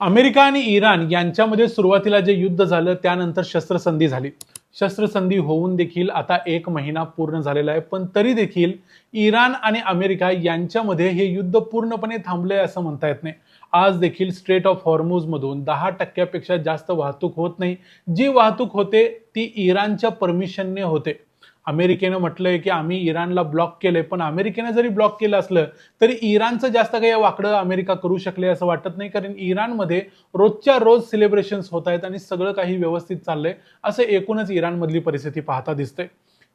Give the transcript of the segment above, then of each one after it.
America आणि Iran यांच्यामध्ये सुरुवातीला जे युद्ध झालं त्यानंतर शस्त्रसंधी झाली. शस्त्रसंधी होऊन देखील आता 1 महिना पूर्ण झालेला आहे, पण तरी देखील इराण आणि अमेरिका यांच्यामध्ये हे युद्ध पूर्णपणे थांबलंय असं म्हणता येत नाही. आज देखील स्ट्रेट ऑफ हॉर्मुझ मधून 10% जास्त वाहतूक होत नाही. जी वाहतूक होते ती इराणच्या परमिशनने होते. अमेरिकेनं म्हटलंय की आम्ही इराणला ब्लॉक केलंय, पण अमेरिकेनं जरी ब्लॉक केलं असलं तरी इराणचं जास्त काही वाकडं अमेरिका करू शकले असं वाटत नाही, कारण इराणमध्ये रोजच्या रोज सेलिब्रेशन्स होत आहेत आणि सगळं काही व्यवस्थित चाललंय असं एकूणच इराणमधली परिस्थिती पाहता दिसते.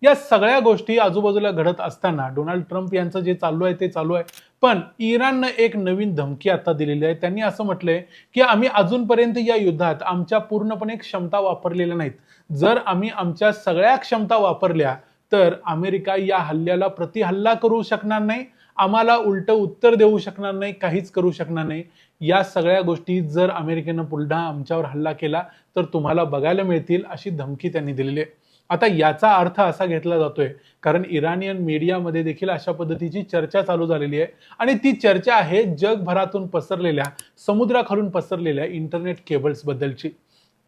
या सगळ्या गोष्टी आजूबाजूला घडत असताना डोनाल्ड ट्रम्प यांचं जे चालू आहे ते चालू आहे, पण इराणनं एक नवीन धमकी आता दिलेली आहे. त्यांनी असं म्हटलंय की आम्ही अजूनपर्यंत या युद्धात आमच्या पूर्णपणे क्षमता वापरलेल्या नाहीत. जर आम्ही आमच्या सगळ्या क्षमता वापरल्या तर अमेरिका या हल्ल्याला प्रतिहल्ला करू शकणार नाही, आम्हाला उलट उत्तर देऊ शकणार नाही, काहीच करू शकणार नाही. या सगळ्या गोष्टी जर अमेरिकेनं पुन्हा आमच्यावर हल्ला केला तर तुम्हाला बघायला मिळतील अशी धमकी त्यांनी दिलेली आहे. आता याचा अर्थ असा घेतला जातोय, कारण इराणियन मीडियामध्ये देखील अशा पद्धतीची चर्चा चालू झालेली आहे आणि ती चर्चा आहे जगभरातून पसरलेल्या, समुद्राखालून पसरलेल्या इंटरनेट केबल्स बद्दलची.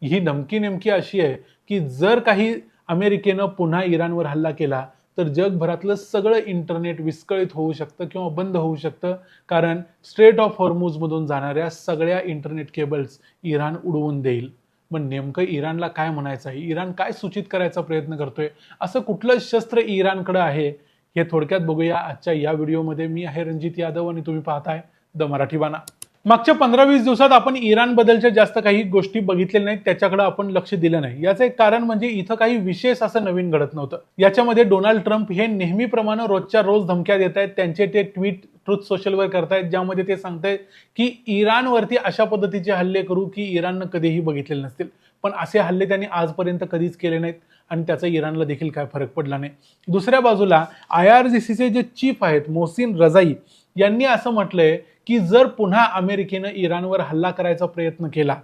ही धमकी नेमकी अशी आहे की जर काही अमेरिकेनं पुन्हा इराणवर हल्ला केला तर जगभरातलं सगळं इंटरनेट विस्कळीत होऊ शकतं किंवा बंद होऊ शकतं, कारण स्ट्रेट ऑफ हॉर्मुझ मधून जाणाऱ्या सगळ्या इंटरनेट केबल्स इराण उडवून देईल. पण नेमकं इराणला काय म्हणायचं आहे, इराण काय सूचित करायचा प्रयत्न करतोय, असं कुठलं शस्त्र इराणकडे आहे, हे थोडक्यात बघूया आजच्या या व्हिडिओमध्ये. मी आहे रणजित यादव आणि तुम्ही पाहताय द मराठी बाणा. मागच्या 15-20 दिवसात आपण इराण बद्दलच्या जास्त काही गोष्टी बघितलेल्या नाहीत, त्याच्याकडे आपण लक्ष दिलं नाही. याचं एक कारण म्हणजे इथं काही विशेष असं नवीन घडत नव्हतं. याच्यामध्ये डोनाल्ड ट्रम्प हे नेहमीप्रमाणे रोजच्या रोज धमक्या देत आहेत. त्यांचे ते ट्विट ट्रुथ सोशलवर करतायत ज्यामध्ये ते सांगतायत की इराणवरती अशा पद्धतीचे हल्ले करू की इराणनं कधीही बघितलेले नसतील. पण असे हल्ले त्यांनी आजपर्यंत कधीच केले नाहीत आणि त्याचा इराणला देखील काय फरक पडला नाही. दुसऱ्या बाजूला IRGCचे जे चीफ आहेत मोहसिन रजाई यांनी असं म्हटलंय की जर पुन्हा अमेरिकेनं इराणवर हल्ला करायचा प्रयत्न केला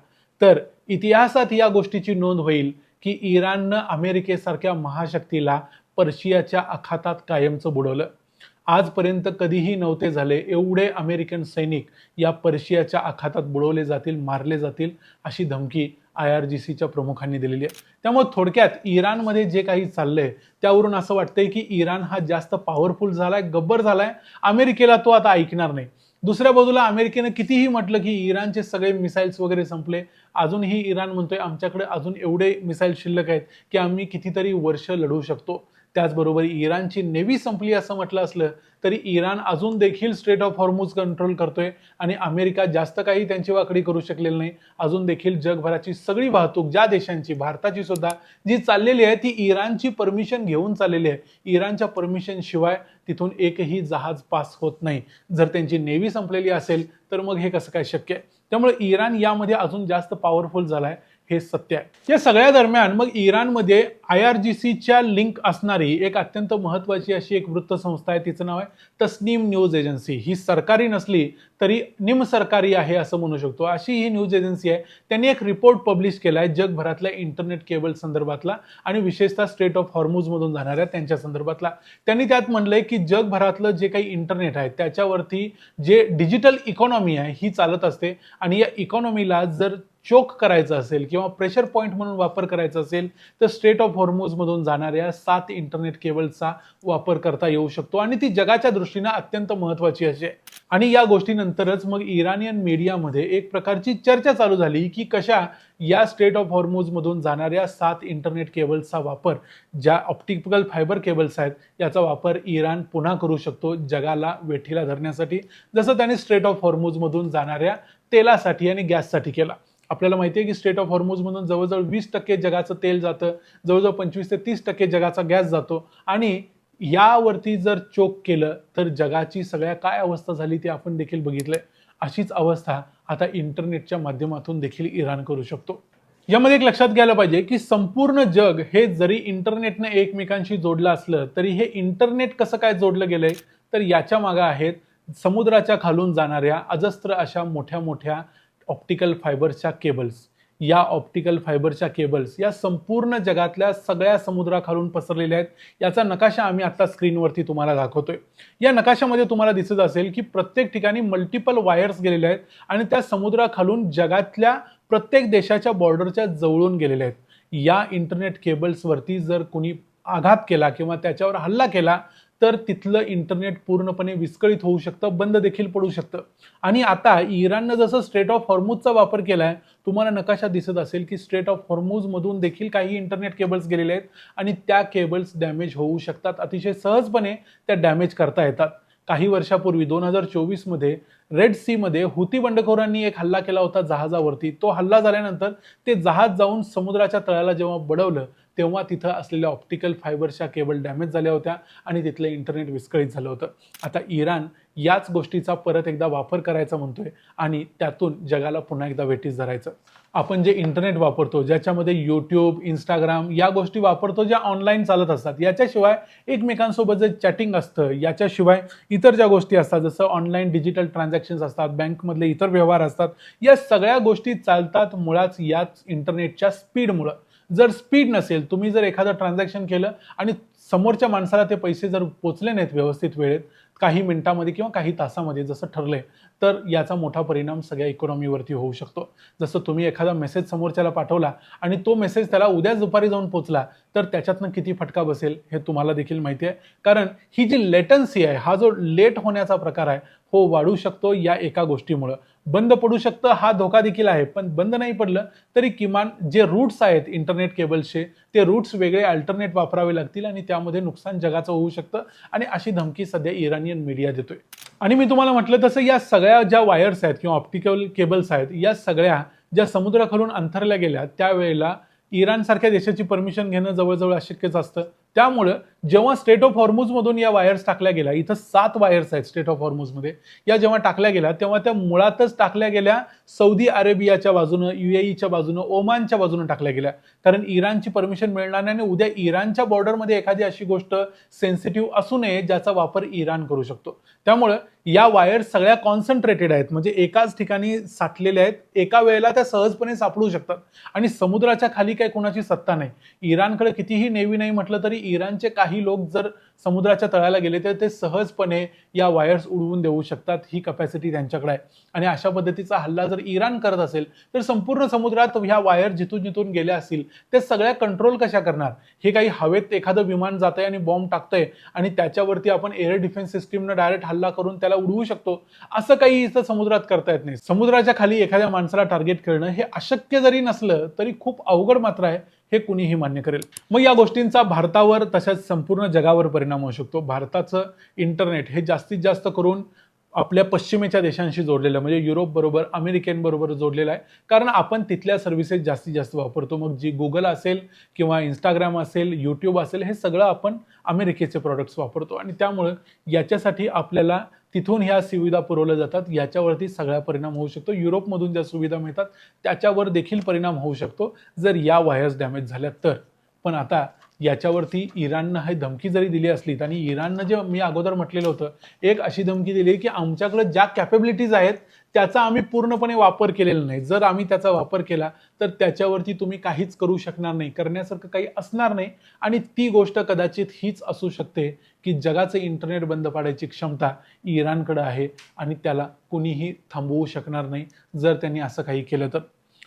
तर इतिहासात या गोष्टीची नोंद होईल की इराणनं अमेरिकेसारख्या महाशक्तीला पर्शियाच्या आखातात कायमचं बुडवलं. आजपर्यंत कधीही नव्हते झाले एवढे अमेरिकन सैनिक या पर्शियाच्या आखातात बुडवले जातील, मारले जातील, अशी धमकी IRGCच्या प्रमुखांनी दिलेली आहे. त्यामुळे थोडक्यात इराणमध्ये जे काही चाललंय त्यावरून असं वाटतंय की इराण हा जास्त पॉवरफुल झालाय, गब्बर झालाय, अमेरिकेला तो आता ऐकणार नाही. दुसऱ्या बाजूला अमेरिकेनं कितीही म्हटलं की इराणचे सगळे मिसाईल्स वगैरे संपले, अजूनही इराण म्हणतोय आमच्याकडे अजून एवढे मिसाईल शिल्लक आहेत की आम्ही कितीतरी वर्ष लढू शकतो. त्याचबरोबर इराणची नेव्ही संपली असं म्हटलं असलं तरी इराण अजून देखील स्ट्रेट ऑफ हॉर्मुझ कंट्रोल करतोय आणि अमेरिका जास्त काही त्यांची वाकडी करू शकलेली नाही. अजून देखील जगभराची सगळी वाहतूक ज्या देशांची, भारताची सुद्धा जी चाललेली आहे ती इराणची परमिशन घेऊन चाललेली आहे. इराणच्या परमिशन शिवाय तिथून एकही जहाज पास होत नाही. जर त्यांची नेव्ही संपलेली असेल तर मग हे कसं काय शक्य आहे? त्यामुळे इराण यामध्ये अजून जास्त पॉवरफुल झालाय, हे सत्य आहे. या सगळ्या दरम्यान मग इराणमध्ये IRGCच्या लिंक असणारी एक अत्यंत महत्त्वाची अशी एक वृत्तसंस्था आहे, तिचं नाव आहे तस्नीम न्यूज एजन्सी. ही सरकारी नसली तरी निमसरकारी आहे असं म्हणू शकतो, अशी ही न्यूज एजन्सी आहे. त्यांनी एक रिपोर्ट पब्लिश केलाय जगभरातल्या इंटरनेट केबल संदर्भातला आणि विशेषतः स्ट्रेट ऑफ हॉर्मुझ मधून जाणाऱ्या त्यांच्या संदर्भातला. त्यांनी त्यात म्हणलंय की जगभरातलं जे काही इंटरनेट आहे त्याच्यावरती जे डिजिटल इकॉनॉमी आहे ही चालत असते आणि या इकॉनॉमीला जर चोक करायचं असेल किंवा प्रेशर पॉइंट म्हणून वापर करायचा असेल तर स्ट्रेट ऑफ हॉर्मुझ मधून जाणाऱ्या 7 इंटरनेट केबलचा वापर करता येऊ शकतो आणि ती जगाच्या दृष्टीने अत्यंत महत्त्वाची अशी आहे. आणि या गोष्टीनंतरच मग इराणियन मीडियामध्ये एक प्रकारची चर्चा चालू झाली की कशा या स्ट्रेट ऑफ हॉर्मुझ मधून जाणाऱ्या 7 इंटरनेट केबल्सचा वापर, ज्या ऑप्टिकल फायबर केबल्स आहेत याचा वापर इराण पुन्हा करू शकतो जगाला वेठीला धरण्यासाठी, जसं त्याने स्ट्रेट ऑफ हॉर्मुझ मधून जाणाऱ्या तेलासाठी आणि गॅससाठी केला. आपल्याला माहिती आहे की स्ट्रेट ऑफ हॉर्मुझ मधून जवळजवळ 20% जगाचं तेल जातं, जवळजवळ 25 ते 30% जगाचा गॅस जातो आणि यावरती जर चोक केलं तर जगाची सगळ्या काय अवस्था झाली ते आपण देखील बघितलंय. अशीच अवस्था आता इंटरनेटच्या माध्यमातून देखील इराण करू शकतो. यामध्ये एक लक्षात घ्यायला पाहिजे की संपूर्ण जग हे जरी इंटरनेटने एकमेकांशी जोडलं असलं तरी हे इंटरनेट कसं काय जोडलं गेलंय तर याच्या मागे आहेत समुद्राच्या खालून जाणाऱ्या अजस्त्र अशा मोठ्या मोठ्या ऑप्टिकल फायबरच्या केबल्स. या ऑप्टिकल फायबरच्या केबल्स या संपूर्ण जगातल्या सगळ्या समुद्राखालून पसरलेल्या आहेत. याचा नकाशा आम्ही आता स्क्रीनवरती तुम्हाला दाखवतोय. या नकाशामध्ये तुम्हाला दिसत असेल की प्रत्येक ठिकाणी मल्टिपल वायर्स गेलेल्या आहेत आणि त्या समुद्राखालून जगातल्या प्रत्येक देशाच्या बॉर्डरच्या जवळून गेलेल्या आहेत. या इंटरनेट केबल्सवरती जर कोणी आघात केला किंवा त्याच्यावर हल्ला केला तर तिथलं इंटरनेट पूर्णपणे विस्कळीत होऊ शकतं, बंद देखील पडू शकतं. आणि आता इराणनं जसं स्ट्रेट ऑफ हॉर्मुजचा वापर केलाय, तुम्हाला नकाशा दिसत असेल की स्ट्रेट ऑफ हॉर्मुज मधून देखील काही इंटरनेट केबल्स गेलेले आहेत आणि त्या केबल्स डॅमेज होऊ शकतात. अतिशय सहजपणे त्या डॅमेज करता येतात. काही वर्षापूर्वी 2024 मध्ये रेड सी मध्ये हुती बंडखोरांनी एक हल्ला केला होता जहाजावरती. तो हल्ला झाल्यानंतर ते जहाज जाऊन समुद्राच्या तळाला जेव्हा बडवलं तेव्हा तिथं असलेल्या ऑप्टिकल फायबरच्या केबल डॅमेज झाल्या होत्या आणि तिथलं इंटरनेट विस्कळीत झालं होतं. आता इराण याच गोष्टीचा परत एकदा वापर करायचा म्हणतोय आणि त्यातून जगाला पुन्हा एकदा वेठीस धरायचं. आपण जे इंटरनेट वापरतो, ज्याच्यामध्ये यूट्यूब, इंस्टाग्राम या गोष्टी वापरतो ज्या ऑनलाईन चालत असतात, याच्याशिवाय एकमेकांसोबत जे चॅटिंग असतं, याच्याशिवाय इतर ज्या गोष्टी असतात जसं ऑनलाईन डिजिटल ट्रान्झॅक्शन्स असतात, बँकमधले इतर व्यवहार असतात, या सगळ्या गोष्टी चालतात मुळात याच इंटरनेटच्या स्पीडमुळं. जर स्पीड नसेल, तुम्ही जर एखादं ट्रान्झॅक्शन केलं आणि समोरच्या माणसाला ते पैसे जर पोचले नाहीत व्यवस्थित वेळेत, काही मिनिटांमध्ये किंवा काही तासामध्ये जसं ठरलंय, तर याचा मोठा परिणाम सगळ्या इकॉनॉमीवरती होऊ शकतो. जसं तुम्ही एखादा मेसेज समोरच्याला पाठवला आणि तो मेसेज त्याला उद्याच दुपारी जाऊन पोचला तर त्याच्यातनं किती फटका बसेल हे तुम्हाला देखील माहिती आहे. कारण ही जी लेटन्सी आहे, हा जो लेट होण्याचा प्रकार आहे, हो वाढू शकतो या एका गोष्टीमुळं. बंद पडू शकतं हा धोका देखील आहे, पण बंद नाही पडलं तरी किमान जे रूट्स आहेत इंटरनेट केबल्सचे, ते रूट्स वेगळे अल्टरनेट वापरावे लागतील आणि त्यामध्ये नुकसान जगाचं होऊ शकतं आणि अशी धमकी सध्या इराणियन मीडिया देतोय. आणि मी तुम्हाला म्हटलं तसं या सगळ्या ज्या वायर्स आहेत किंवा ऑप्टिकल केबल्स आहेत, या सगळ्या ज्या समुद्राखालून अंथरल्या गेल्या त्यावेळेला इराणसारख्या देशाची परमिशन घेणं जवळजवळ अशक्यच असतं. त्यामुळं जेव्हा स्ट्रेट ऑफ हॉर्मुज मधून या वायर्स टाकल्या गेल्या, इथं 7 वायर्स आहेत स्ट्रेट ऑफ हॉर्मुज मध्ये, या जेव्हा टाकल्या गेल्या तेव्हा त्या मुळातच टाकल्या गेल्या सौदी अरेबियाच्या बाजूनं, UAEच्या बाजूनं, ओमानच्या बाजूनं टाकल्या गेल्या. कारण इराणची परमिशन मिळणार नाही आणि उद्या इराणच्या बॉर्डरमध्ये एखादी अशी गोष्ट सेन्सिटिव्ह असू नये ज्याचा वापर इराण करू शकतो. त्यामुळं या वायर्स सगळ्या कॉन्सन्ट्रेटेड आहेत, म्हणजे एकाच ठिकाणी साठलेल्या आहेत, एका वेळेला त्या सहजपणे सापडू शकतात आणि समुद्राच्या खाली काही कोणाची सत्ता नाही. इराणकडे कितीही नेव्ही नाही म्हटलं तरी इराणचे काही लोक जर समुद्राच्या तळाला गेले तर ते सहजपणे या वायर्स उडवून देऊ शकतात. ही कॅपॅसिटी त्यांच्याकडे आहे आणि अशा पद्धतीचा हल्ला जर इराण करत असेल तर संपूर्ण समुद्रात ह्या वायर जिथून जिथून गेल्या असतील ते सगळ्या कंट्रोल कशा करणार? हे काही हवेत एखादं विमान जातंय आणि बॉम्ब टाकतंय आणि त्याच्यावरती आपण एअर डिफेन्स सिस्टीमनं डायरेक्ट हल्ला करून त्याला उडवू शकतो, असं काही इथं समुद्रात करता येत नाही. समुद्राच्या खाली एखाद्या माणसाला टार्गेट करणं हे अशक्य जरी नसलं तरी खूप अवघड मात्र आहे, हे कुणीही मान्य करेल. मग या गोष्टींचा भारतावर तशाच संपूर्ण जगावर परिणाम होऊ शकतो. भारताचं इंटरनेट हे जास्तीत जास्त करून आपल्या पश्चिमेच्या देशांशी जोडलेलं, म्हणजे युरोप बरोबर, अमेरिकेबरोबर जोडलेलं आहे. कारण आपण तिथल्या सर्व्हिसेस जास्तीत जास्त वापरतो. मग जी गुगल असेल किंवा इंस्टाग्राम असेल, यूट्यूब असेल, हे सगळं आपण अमेरिकेचे प्रॉडक्ट्स वापरतो आणि त्यामुळं याच्यासाठी आपल्याला तिथून ह्या सुविधा पुरवल्या जातात. याच्यावरती सगळा परिणाम होऊ शकतो. युरोपमधून ज्या सुविधा मिळतात त्याच्यावर देखील परिणाम होऊ शकतो जर या वायर्स डॅमेज झाल्या तर. पण आता याच्यावरती इराणनं ही धमकी जरी दिली असली आणि इराणनं जे मी अगोदर म्हटलेलं होतं, एक अशी धमकी दिली की आमच्याकडे ज्या कॅपेबिलिटीज आहेत त्याचा आम्ही पूर्णपणे वापर केलेला नाही. जर आम्ही त्याचा वापर केला तर त्याच्यावरती तुम्ही काहीच करू शकणार नाही, करण्यासारखं काही असणार नाही. आणि ती गोष्ट कदाचित हीच असू शकते की जगाचं इंटरनेट बंद पाडायची क्षमता इराणकडे आहे आणि त्याला कुणीही थांबवू शकणार नाही जर त्यांनी असं काही केलं तर.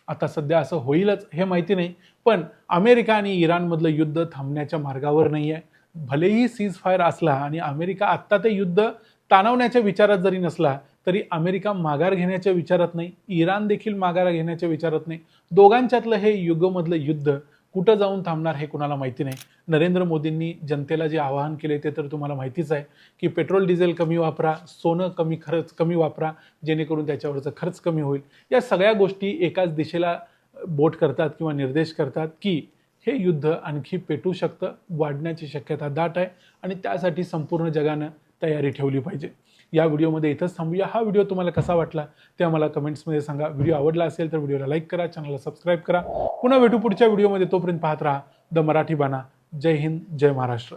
आता सध्या असं होईलच हे माहिती नाही, पण अमेरिका आणि इराणमधलं युद्ध थांबण्याच्या मार्गावर नाही आहे. भलेही सीज फायर असला आणि अमेरिका आत्ता ते युद्ध ताणवण्याच्या विचारात जरी नसला तरी अमेरिका माघार घेण्याच्या विचारात नाही, इराण देखील माघार घेण्याच्या विचारात नाही. दोघांच्यातलं हे युगमधलं युद्ध कुठं जाऊन थांबणार हे कुणाला माहिती नाही. नरेंद्र मोदींनी जनतेला जे आवाहन केले ते तर तुम्हाला माहितीच आहे की पेट्रोल डिझेल कमी वापरा, सोनं कमी वापरा, जेणेकरून त्याच्यावरचा खर्च कमी होईल. या सगळ्या गोष्टी एकाच दिशेला बोट करतात किंवा निर्देश करतात की हे युद्ध आणखी पेटू शकतं, वाढण्याची शक्यता दाट आहे आणि त्यासाठी संपूर्ण जगानं तयारी ठेवली पाहिजे. या व्हिडिओमध्ये इथंच थांबूया. हा व्हिडिओ तुम्हाला कसा वाटला ते आम्हाला कमेंट्समध्ये सांगा. व्हिडिओ आवडला असेल तर व्हिडिओला लाईक करा, चॅनलला सबस्क्राईब करा. पुन्हा भेटू पुढच्या व्हिडिओमध्ये. तोपर्यंत पाहत राहा द मराठी बाणा. जय हिंद, जय महाराष्ट्र.